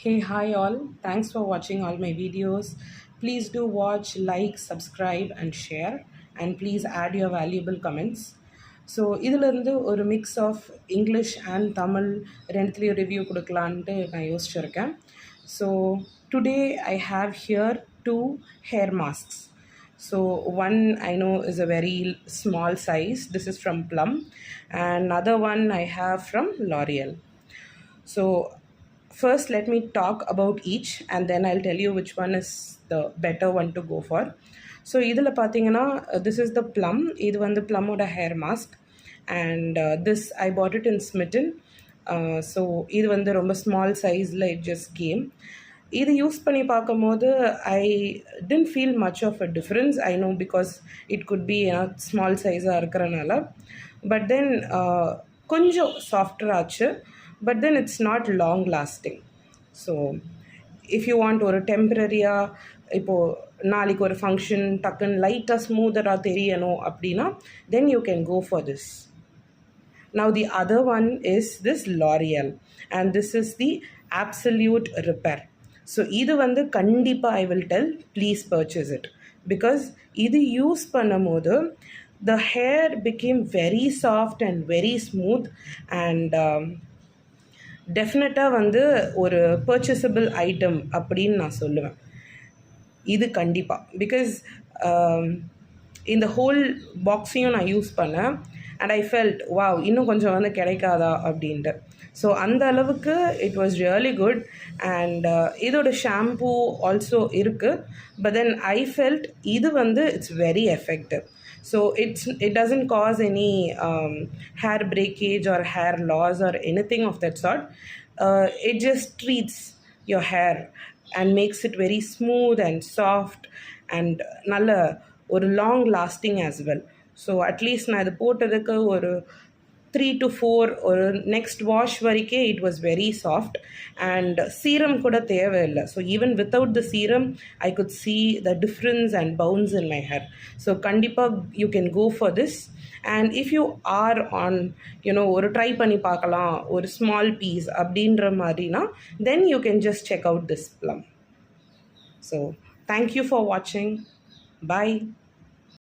Hey, hi all. Thanks for watching all my videos. Please do watch, like, subscribe, and share. And please add your valuable comments. So இதிலிருந்து ஒரு mix of English and Tamil ரெண்டுத்துலேயும் review கொடுக்கலான்ட்டு நான் யோசிச்சிருக்கேன். So today I have here two hair masks. So one I know is a very small size. This is from Plum, and another one I have from L'Oreal. So first let me talk about each and then I'll tell you which one is the better one to go for. So இதில் பார்த்தீங்கன்னா this is the Plum. இது வந்து Plum-ஓட hair mask and this I bought it in Smitten. So இது வந்து ரொம்ப small size-ல it just came. இது use பண்ணி பார்க்கும்போது I didn't feel much of a difference. I know because it could be small சைஸாக இருக்கிறனால. பட் தென் கொஞ்சம் சாஃப்டர் ஆச்சு. But then it's not long lasting. So if you want ஒரு டெம்பரரியாக இப்போது நாளைக்கு ஒரு ஃபங்க்ஷன் டக்குன்னு லைட்டாக ஸ்மூதராக தெரியணும் அப்படின்னா then you can go for this. Now the other one is this L'Oreal and this is the Absolute Repair. So இது வந்து கண்டிப்பாக I will tell please purchase it because இது யூஸ் பண்ணும்போது the hair became very soft and very smooth and டெஃபினட்டாக வந்து ஒரு பர்ச்சேசபிள் item அப்படின்னு நான் சொல்லுவேன் இது கண்டிப்பாக. பிகாஸ் இந்த ஹோல் பாக்ஸையும் நான் யூஸ் பண்ணேன் அண்ட் ஐ ஃபெல்ட் வாவ் இன்னும் கொஞ்சம் வந்து கிடைக்காதா அப்படின்ட்டு. ஸோ அந்த அளவுக்கு it was really good and இதோட ஷாம்பூ ஆல்சோ இருக்குது. பட் தென் ஐ ஃபெல்ட் இது வந்து it's very effective. So it doesn't cause any hair breakage or hair loss or anything of that sort. It just treats your hair and makes it very smooth and soft and நல்ல ஒரு long lasting as well. So at least நான் இது போட்டதுக்கு ஒரு 3 to 4 ஒரு next wash வரைக்கும் it was very soft and serum கூட தேவையில்லை. So even without the serum I could see the difference and bounce in my hair. So கண்டிப்பாக you can go for this. And if you are on you know ஒரு try பண்ணி பார்க்கலாம் ஒரு small piece அப்படின்ற மாதிரினா then you can just check out this Plum. So thank you for வாட்சிங். Bye.